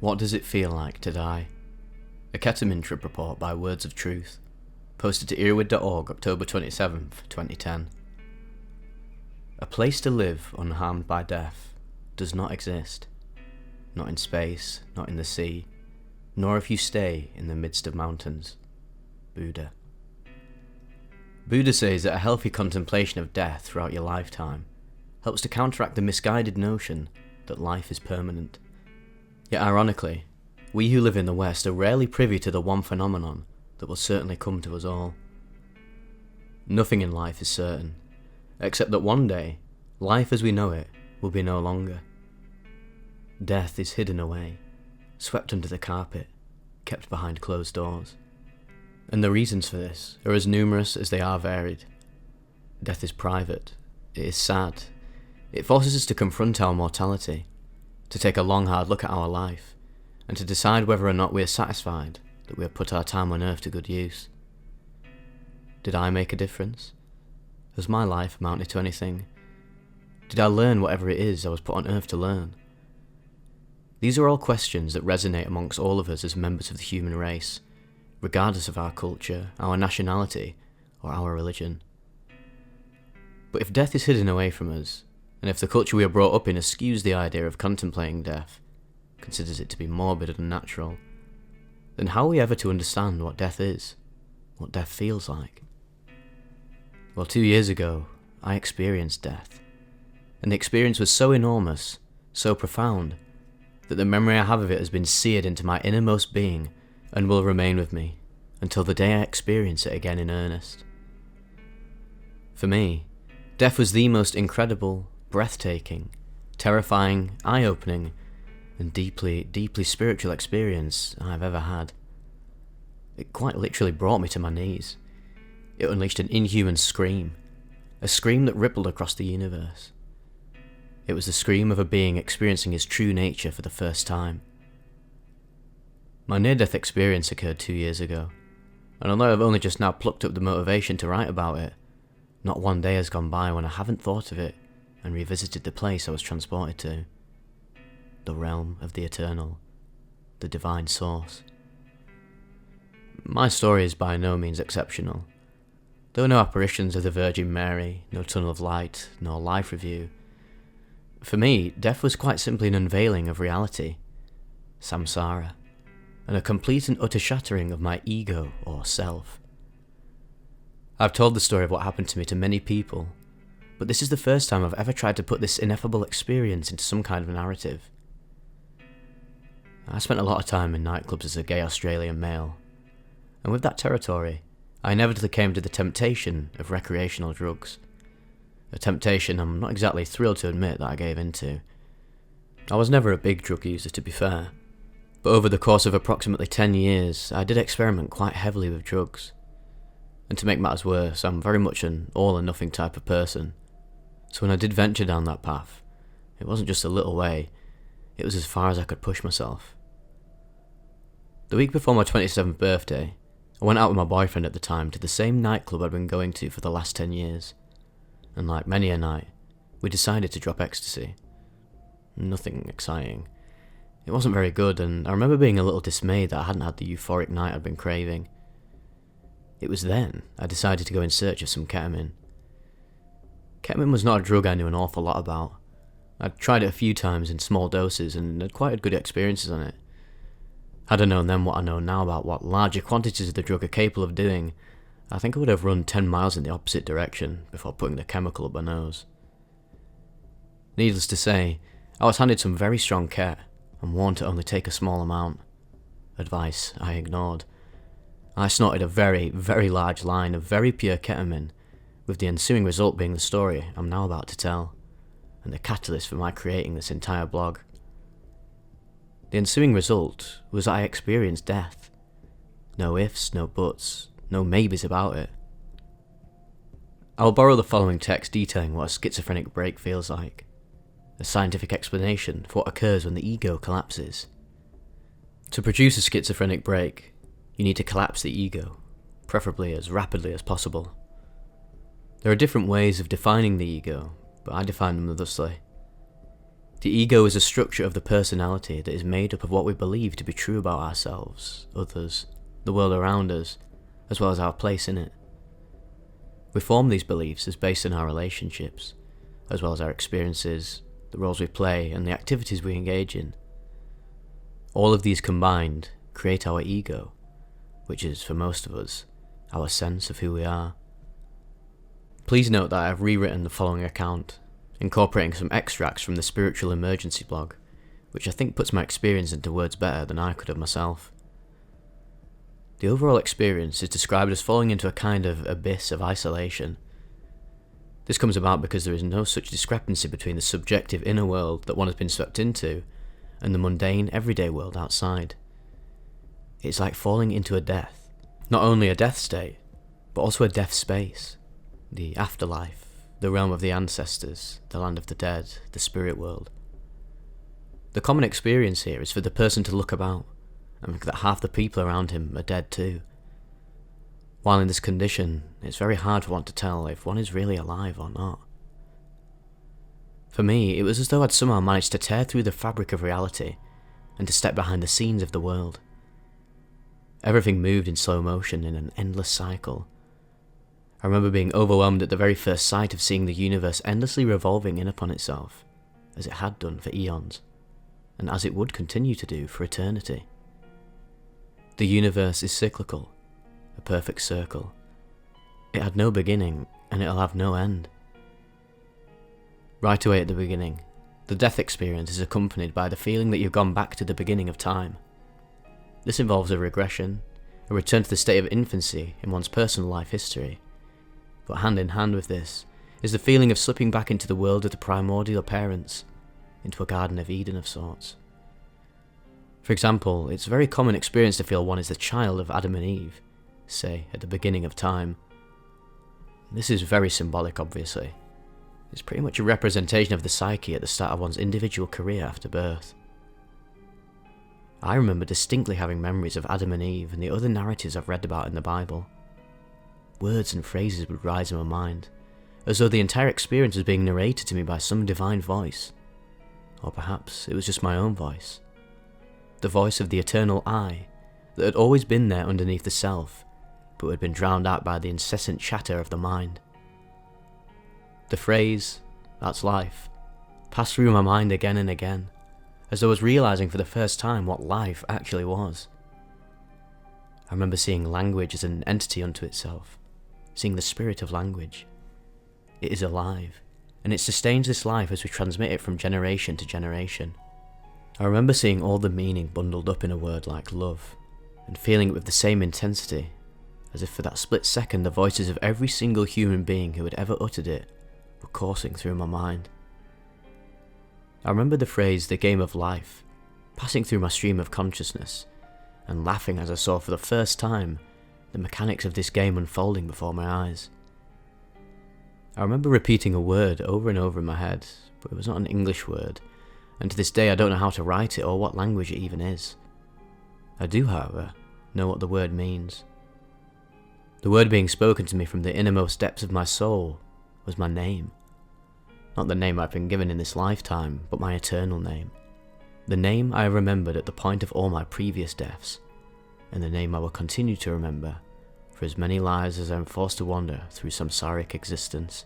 What does it feel like to die? A Ketamine trip report by Words of Truth. Posted to earwid.org, October 27th, 2010. A place to live unharmed by death does not exist. Not in space, not in the sea, nor if you stay in the midst of mountains. Buddha. Buddha says that a healthy contemplation of death throughout your lifetime helps to counteract the misguided notion that life is permanent. Yet ironically, we who live in the West are rarely privy to the one phenomenon that will certainly come to us all. Nothing in life is certain, except that one day, life as we know it will be no longer. Death is hidden away, swept under the carpet, kept behind closed doors. And the reasons for this are as numerous as they are varied. Death is private, it is sad, it forces us to confront our mortality, to take a long hard look at our life, and to decide whether or not we are satisfied that we have put our time on earth to good use. Did I make a difference? Has my life amounted to anything? Did I learn whatever it is I was put on earth to learn? These are all questions that resonate amongst all of us as members of the human race, regardless of our culture, our nationality, or our religion. But if death is hidden away from us, and if the culture we are brought up in eschews the idea of contemplating death, considers it to be morbid and unnatural, then how are we ever to understand what death is, what death feels like? Well, 2 years ago, I experienced death, and the experience was so enormous, so profound, that the memory I have of it has been seared into my innermost being and will remain with me until the day I experience it again in earnest. For me, death was the most incredible, breathtaking, terrifying, eye-opening, and deeply, deeply spiritual experience I've ever had. It quite literally brought me to my knees. It unleashed an inhuman scream, a scream that rippled across the universe. It was the scream of a being experiencing his true nature for the first time. My near-death experience occurred 2 years ago, and although I've only just now plucked up the motivation to write about it, not one day has gone by when I haven't thought of it and revisited the place I was transported to. The realm of the eternal, the divine source. My story is by no means exceptional. There were no apparitions of the Virgin Mary, no tunnel of light, no life review. For me, death was quite simply an unveiling of reality, samsara, and a complete and utter shattering of my ego or self. I've told the story of what happened to me to many people, but this is the first time I've ever tried to put this ineffable experience into some kind of narrative. I spent a lot of time in nightclubs as a gay Australian male, and with that territory, I inevitably came to the temptation of recreational drugs. A temptation I'm not exactly thrilled to admit that I gave into. I was never a big drug user, to be fair, but over the course of approximately 10 years, I did experiment quite heavily with drugs. And to make matters worse, I'm very much an all-or-nothing type of person, so when I did venture down that path, it wasn't just a little way, it was as far as I could push myself. The week before my 27th birthday, I went out with my boyfriend at the time to the same nightclub I'd been going to for the last 10 years. And like many a night, we decided to drop ecstasy. Nothing exciting. It wasn't very good, and I remember being a little dismayed that I hadn't had the euphoric night I'd been craving. It was then I decided to go in search of some ketamine. Ketamine was not a drug I knew an awful lot about. I'd tried it a few times in small doses and had quite had good experiences on it. Had I known then what I know now about what larger quantities of the drug are capable of doing, I think I would have run 10 miles in the opposite direction before putting the chemical up my nose. Needless to say, I was handed some very strong ket and warned to only take a small amount. Advice I ignored. I snorted a very, very large line of very pure ketamine, with the ensuing result being the story I'm now about to tell, and the catalyst for my creating this entire blog. The ensuing result was that I experienced death. No ifs, no buts, no maybes about it. I will borrow the following text detailing what a schizophrenic break feels like, a scientific explanation for what occurs when the ego collapses. To produce a schizophrenic break, you need to collapse the ego, preferably as rapidly as possible. There are different ways of defining the ego, but I define them thusly. The ego is a structure of the personality that is made up of what we believe to be true about ourselves, others, the world around us, as well as our place in it. We form these beliefs as based on our relationships, as well as our experiences, the roles we play, and the activities we engage in. All of these combined create our ego, which is, for most of us, our sense of who we are. Please note that I have rewritten the following account, incorporating some extracts from the Spiritual Emergency blog, which I think puts my experience into words better than I could have myself. The overall experience is described as falling into a kind of abyss of isolation. This comes about because there is no such discrepancy between the subjective inner world that one has been swept into and the mundane, everyday world outside. It's like falling into a death. Not only a death state, but also a death space. The afterlife, the realm of the ancestors, the land of the dead, the spirit world. The common experience here is for the person to look about, and that half the people around him are dead too. While in this condition, it's very hard for one to tell if one is really alive or not. For me, it was as though I'd somehow managed to tear through the fabric of reality and to step behind the scenes of the world. Everything moved in slow motion in an endless cycle. I remember being overwhelmed at the very first sight of seeing the universe endlessly revolving in upon itself, as it had done for eons, and as it would continue to do for eternity. The universe is cyclical, a perfect circle. It had no beginning, and it'll have no end. Right away at the beginning, the death experience is accompanied by the feeling that you've gone back to the beginning of time. This involves a regression, a return to the state of infancy in one's personal life history. But hand in hand with this is the feeling of slipping back into the world of the primordial parents, into a Garden of Eden of sorts. For example, it's a very common experience to feel one is the child of Adam and Eve, say, at the beginning of time. This is very symbolic, obviously. It's pretty much a representation of the psyche at the start of one's individual career after birth. I remember distinctly having memories of Adam and Eve and the other narratives I've read about in the Bible. Words and phrases would rise in my mind, as though the entire experience was being narrated to me by some divine voice. Or perhaps it was just my own voice. The voice of the eternal I, that had always been there underneath the self, but had been drowned out by the incessant chatter of the mind. The phrase, "that's life," passed through my mind again and again, as though I was realising for the first time what life actually was. I remember seeing language as an entity unto itself, seeing the spirit of language. It is alive, and it sustains this life as we transmit it from generation to generation. I remember seeing all the meaning bundled up in a word like love, and feeling it with the same intensity, as if for that split second the voices of every single human being who had ever uttered it were coursing through my mind. I remember the phrase, "the game of life," passing through my stream of consciousness, and laughing as I saw for the first time the mechanics of this game unfolding before my eyes. I remember repeating a word over and over in my head, but it was not an English word, and to this day I don't know how to write it or what language it even is. I do, however, know what the word means. The word being spoken to me from the innermost depths of my soul was my name. Not the name I've been given in this lifetime, but my eternal name. The name I remembered at the point of all my previous deaths, and the name I will continue to remember for as many lives as I am forced to wander through samsaric existence.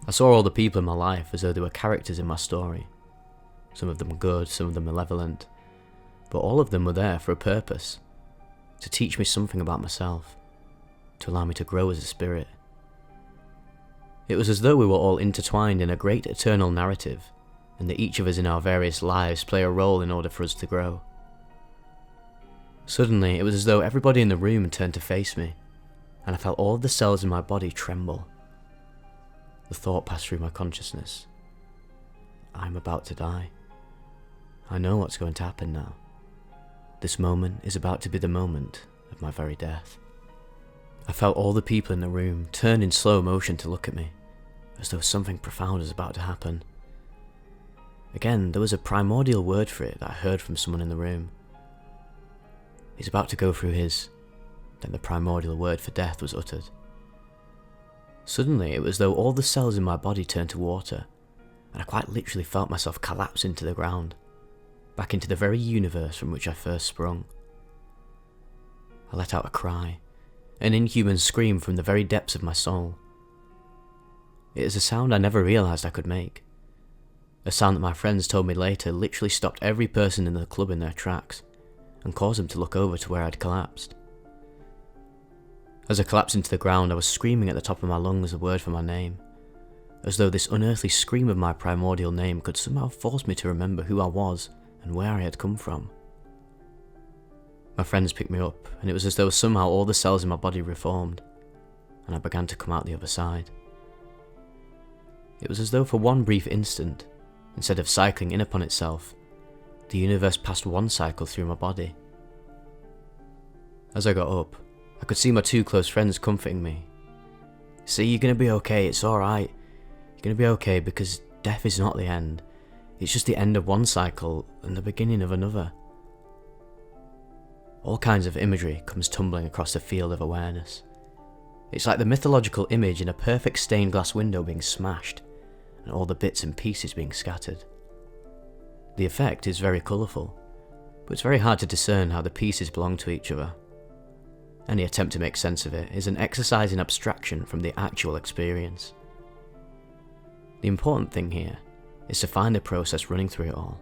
I saw all the people in my life as though they were characters in my story. Some of them good, some of them malevolent, but all of them were there for a purpose, to teach me something about myself, to allow me to grow as a spirit. It was as though we were all intertwined in a great eternal narrative, and that each of us in our various lives play a role in order for us to grow. Suddenly, it was as though everybody in the room turned to face me, and I felt all of the cells in my body tremble. The thought passed through my consciousness. I'm about to die. I know what's going to happen now. This moment is about to be the moment of my very death. I felt all the people in the room turn in slow motion to look at me, as though something profound was about to happen. Again, there was a primordial word for it that I heard from someone in the room. He's about to go through his... Then the primordial word for death was uttered. Suddenly, it was as though all the cells in my body turned to water, and I quite literally felt myself collapse into the ground, back into the very universe from which I first sprung. I let out a cry, an inhuman scream from the very depths of my soul. It is a sound I never realised I could make. A sound that my friends told me later literally stopped every person in the club in their tracks and caused them to look over to where I'd collapsed. As I collapsed into the ground, I was screaming at the top of my lungs a word for my name, as though this unearthly scream of my primordial name could somehow force me to remember who I was and where I had come from. My friends picked me up, and it was as though somehow all the cells in my body reformed, and I began to come out the other side. It was as though for one brief instant, instead of cycling in upon itself, the universe passed one cycle through my body. As I got up, I could see my two close friends comforting me. "See, you're gonna be okay, it's alright. You're gonna be okay because death is not the end. It's just the end of one cycle and the beginning of another." All kinds of imagery comes tumbling across the field of awareness. It's like the mythological image in a perfect stained glass window being smashed, and all the bits and pieces being scattered. The effect is very colourful, but it's very hard to discern how the pieces belong to each other. Any attempt to make sense of it is an exercise in abstraction from the actual experience. The important thing here is to find a process running through it all.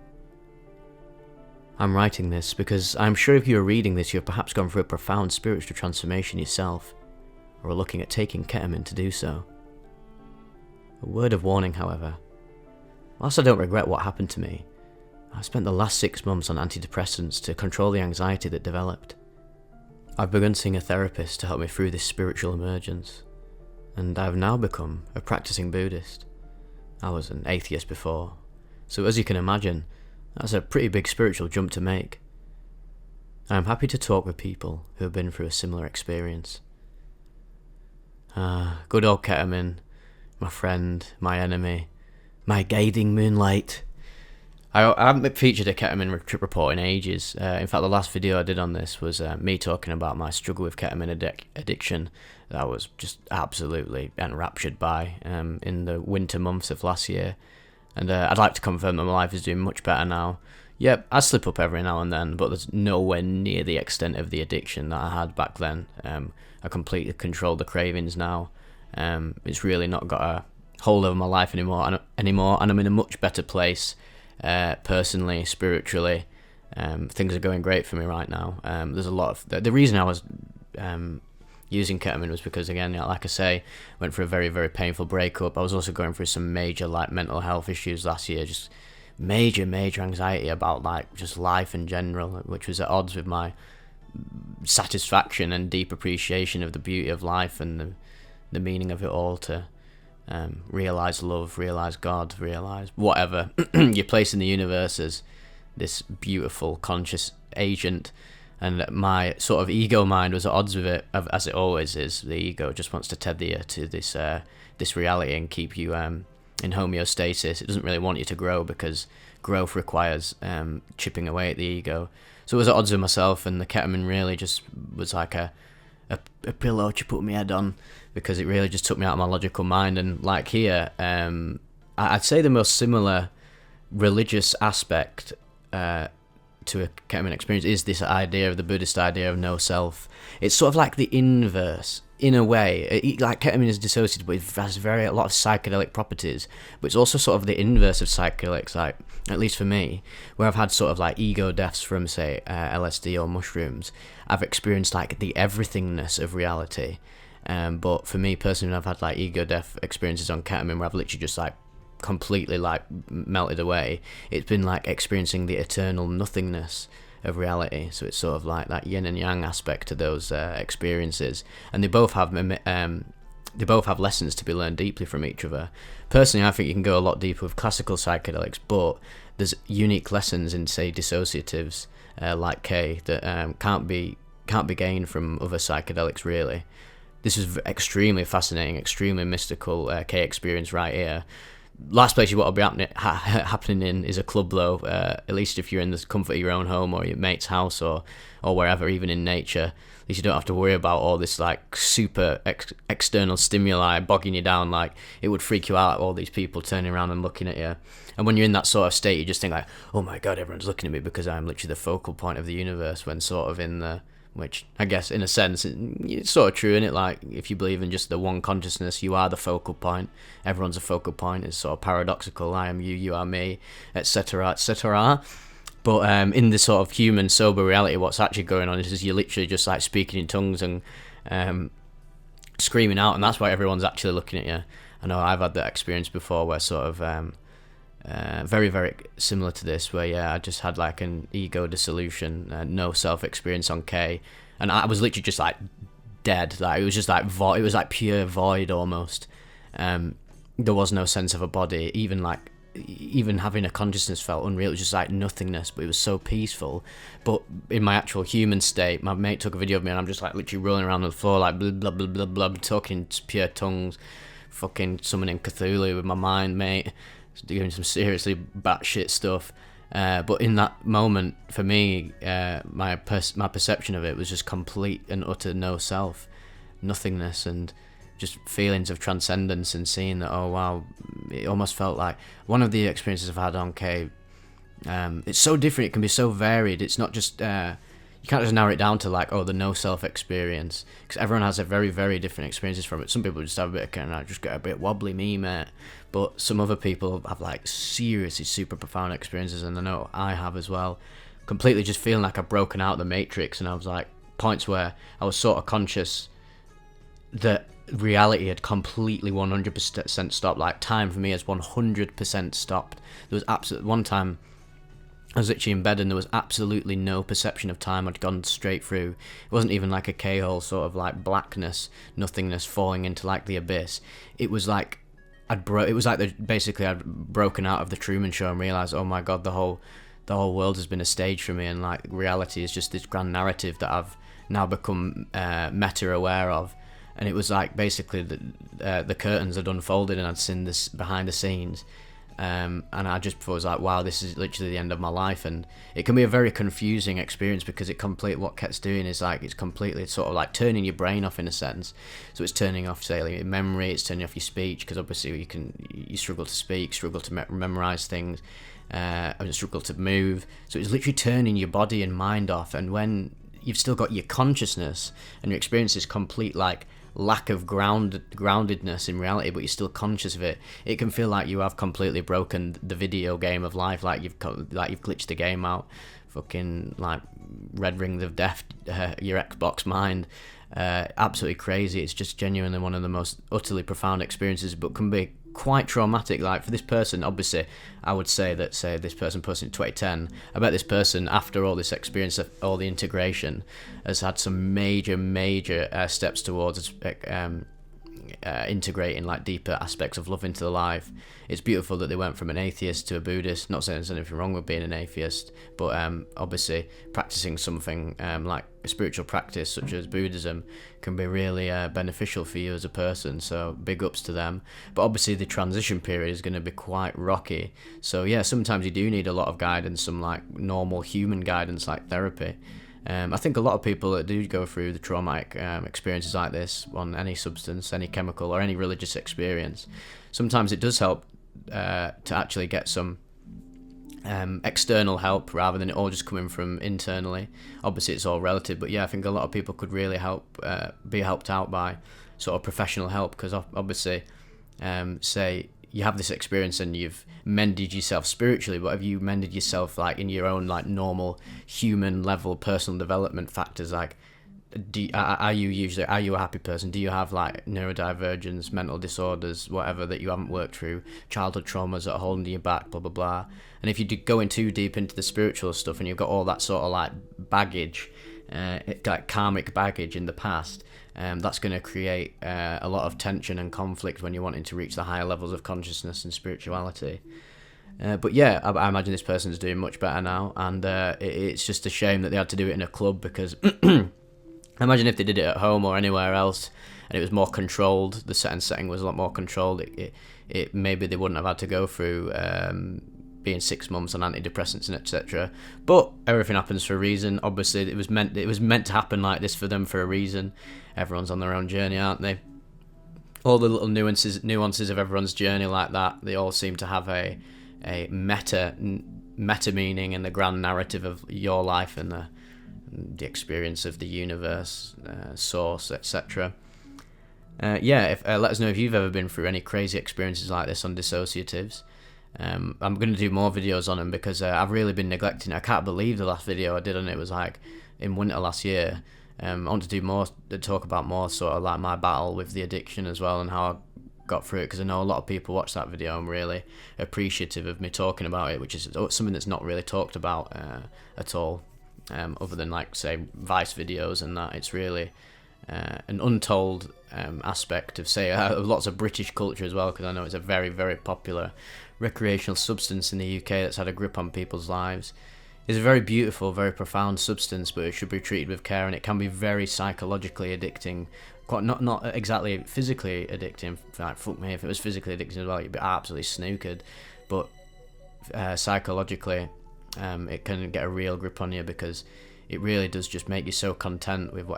I'm writing this because I'm sure if you are reading this, you have perhaps gone through a profound spiritual transformation yourself, or are looking at taking ketamine to do so. A word of warning, however. Whilst I don't regret what happened to me, I've spent the last 6 months on antidepressants to control the anxiety that developed. I've begun seeing a therapist to help me through this spiritual emergence, and I've now become a practicing Buddhist. I was an atheist before, so as you can imagine, that's a pretty big spiritual jump to make. I'm happy to talk with people who have been through a similar experience. Good old ketamine, my friend, my enemy, my guiding moonlight. I haven't featured a ketamine trip report in ages. In fact, the last video I did on this was me talking about my struggle with ketamine addiction that I was just absolutely enraptured by in the winter months of last year. And I'd like to confirm that my life is doing much better now. Yep, I slip up every now and then, but there's nowhere near the extent of the addiction that I had back then. I completely control the cravings now. It's really not got a hold over my life anymore, and I'm in a much better place. Personally, spiritually, things are going great for me right now. There's a lot of the reason I was using ketamine was because, again, like I say, went through a very, very painful breakup. I was also going through some major mental health issues last year, just major anxiety about just life in general, which was at odds with my satisfaction and deep appreciation of the beauty of life and the meaning of it all. To realize love, realize God, realize whatever your place in the universe as this beautiful conscious agent, and my sort of ego mind was at odds with it, as it always is. The ego just wants to tether you to this reality and keep you in homeostasis. It doesn't really want you to grow, because growth requires chipping away at the ego. So it was at odds with myself, and the ketamine really just was like a pillow to put my head on, because it really just took me out of my logical mind. And like here, I'd say the most similar religious aspect to a ketamine experience is this idea of the Buddhist idea of no self. It's sort of like the inverse, in a way. Like ketamine is dissociative, but it has a lot of psychedelic properties, but it's also sort of the inverse of psychedelics, like, at least for me, where I've had sort of like ego deaths from, say, LSD or mushrooms. I've experienced like the everythingness of reality. But for me personally, I've had like ego death experiences on ketamine where I've literally just like completely like melted away. It's been like experiencing the eternal nothingness of reality. So it's sort of like that yin and yang aspect to those experiences, and they both have lessons to be learned deeply from each other. Personally, I think you can go a lot deeper with classical psychedelics, but there's unique lessons in, say, dissociatives like K that can't be gained from other psychedelics, really. This is extremely fascinating, extremely mystical K experience right here. last place you want to be happening in is a club, though. At least if you're in the comfort of your own home or your mate's house or wherever, even in nature. At least you don't have to worry about all this like super external stimuli bogging you down. Like, it would freak you out, all these people turning around and looking at you. And when you're in that sort of state, you just think like, oh my god, everyone's looking at me because I'm literally the focal point of the universe, when sort of in the, which I guess in a sense it's sort of true, isn't it? Like, if you believe in just the one consciousness, you are the focal point, everyone's a focal point. It's sort of paradoxical. I am you, you are me, etc., etc. But in this sort of human sober reality, what's actually going on is you're literally just like speaking in tongues and screaming out, and that's why everyone's actually looking at you. I know I've had that experience before where sort of very, very similar to this, where I just had like an ego dissolution, no self experience on K, and I was literally just like dead. Like, it was just like it was like pure void almost. There was no sense of a body. Even having a consciousness felt unreal. It was just like nothingness, but it was so peaceful. But in my actual human state, my mate took a video of me and I'm just like literally rolling around on the floor like blah blah blah blah blah, talking pure tongues, fucking summoning Cthulhu with my mind, mate, doing some seriously batshit stuff. But in that moment, for me, my perception of it was just complete and utter no self, nothingness, and just feelings of transcendence, and seeing that, oh wow, it almost felt like one of the experiences I've had on K. It's so different, it can be so varied. It's not just you can't just narrow it down to like, oh, the no self experience, because everyone has a very, very different experiences from it. Some people just have a bit of kind of just get a bit wobbly, me mate, but some other people have like seriously super profound experiences, and I know I have as well. Completely just feeling like I've broken out of the matrix, and I was like points where I was sort of conscious that reality had completely 100% stopped. Like, time for me has 100% stopped. There was absolute one time I was literally in bed and there was absolutely no perception of time. I'd gone straight through. It wasn't even like a K-hole, sort of like blackness, nothingness, falling into like the abyss. It was like it was like basically I'd broken out of the Truman Show and realised, oh my god, the whole world has been a stage for me, and like reality is just this grand narrative that I've now become meta aware of. And it was like basically the curtains had unfolded and I'd seen this behind the scenes. And I just was like, wow, this is literally the end of my life. And it can be a very confusing experience because what Ket's doing is like, it's completely sort of like turning your brain off in a sense. So it's turning off, say, like, memory, it's turning off your speech, because obviously you struggle to speak, struggle to memorize things, and struggle to move. So it's literally turning your body and mind off. And when you've still got your consciousness and your experience is complete like lack of groundedness in reality, but you're still conscious of it, it can feel like you have completely broken the video game of life, like you've glitched the game out, fucking like Red Ring of Death, your Xbox mind. Absolutely crazy. It's just genuinely one of the most utterly profound experiences, but can be quite traumatic. Like, for this person, obviously I would say that, say this person posted in 2010, I bet this person, after all this experience of all the integration, has had some major steps towards integrating like deeper aspects of love into their life. It's beautiful that they went from an atheist to a Buddhist. Not saying there's anything wrong with being an atheist, but obviously practicing something like a spiritual practice such as Buddhism can be really beneficial for you as a person, so big ups to them. But obviously the transition period is going to be quite rocky, so yeah, sometimes you do need a lot of guidance, some like normal human guidance like therapy. I think a lot of people that do go through the traumatic experiences like this on any substance, any chemical, or any religious experience, sometimes it does help to actually get some external help rather than it all just coming from internally. Obviously it's all relative, but yeah, I think a lot of people could really be helped out by sort of professional help, because obviously say you have this experience and you've mended yourself spiritually, but have you mended yourself like in your own like normal human level personal development factors? Like, are you a happy person? Do you have like neurodivergence, mental disorders, whatever that you haven't worked through, childhood traumas that are holding you back, blah blah blah? And if you do go in too deep into the spiritual stuff and you've got all that sort of like baggage, like karmic baggage in the past, that's going to create a lot of tension and conflict when you're wanting to reach the higher levels of consciousness and spirituality. But yeah, I imagine this person's doing much better now, and it's just a shame that they had to do it in a club, because Imagine if they did it at home or anywhere else, and it was more controlled. The setting was a lot more controlled. It maybe they wouldn't have had to go through being 6 months on antidepressants and etc. But everything happens for a reason. Obviously, it was meant to happen like this for them for a reason. Everyone's on their own journey, aren't they? All the little nuances of everyone's journey like that, they all seem to have a meta meaning in the grand narrative of your life and the experience of the universe, source, etc. Let us know if you've ever been through any crazy experiences like this on dissociatives. I'm going to do more videos on them because I've really been neglecting it. I can't believe the last video I did on it was like in winter last year. I want to do more, to talk about more sort of like my battle with the addiction as well and how I got through it, because I know a lot of people watch that video. I'm really appreciative of me talking about it, which is something that's not really talked about at all, other than like say Vice videos and that. It's really an untold aspect of say lots of British culture as well, because I know it's a very, very popular recreational substance in the UK that's had a grip on people's lives. It's a very beautiful, very profound substance, but it should be treated with care, and it can be very psychologically addicting. Quite not exactly physically addicting. Like, fuck me, if it was physically addicting as well, you'd be absolutely snookered. But psychologically, it can get a real grip on you, because it really does just make you so content with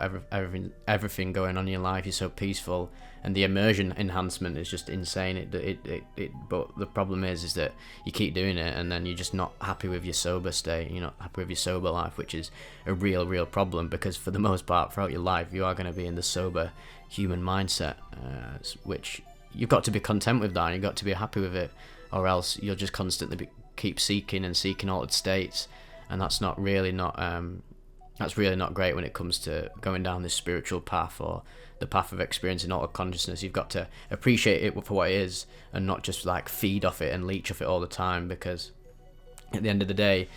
everything going on in your life. You're so peaceful, and the immersion enhancement is just insane. But the problem is that you keep doing it, and then you're just not happy with your sober state. You're not happy with your sober life, which is a real problem, because for the most part throughout your life you are going to be in the sober human mindset, which you've got to be content with that, and you've got to be happy with it, or else you'll just constantly keep seeking altered states, and that's really not great when it comes to going down this spiritual path or the path of experiencing altered consciousness. You've got to appreciate it for what it is, and not just like feed off it and leech off it all the time, because at the end of the day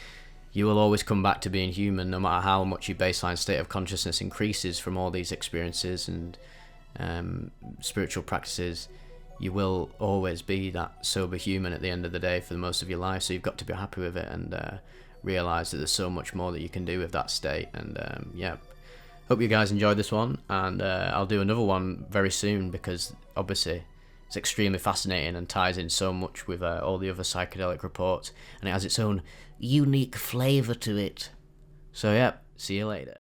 you will always come back to being human, no matter how much your baseline state of consciousness increases from all these experiences and spiritual practices. You will always be that sober human at the end of the day for the most of your life, so you've got to be happy with it and realize that there's so much more that you can do with that state. And hope you guys enjoyed this one, and I'll do another one very soon, because obviously it's extremely fascinating and ties in so much with all the other psychedelic reports, and it has its own unique flavor to it. So see you later.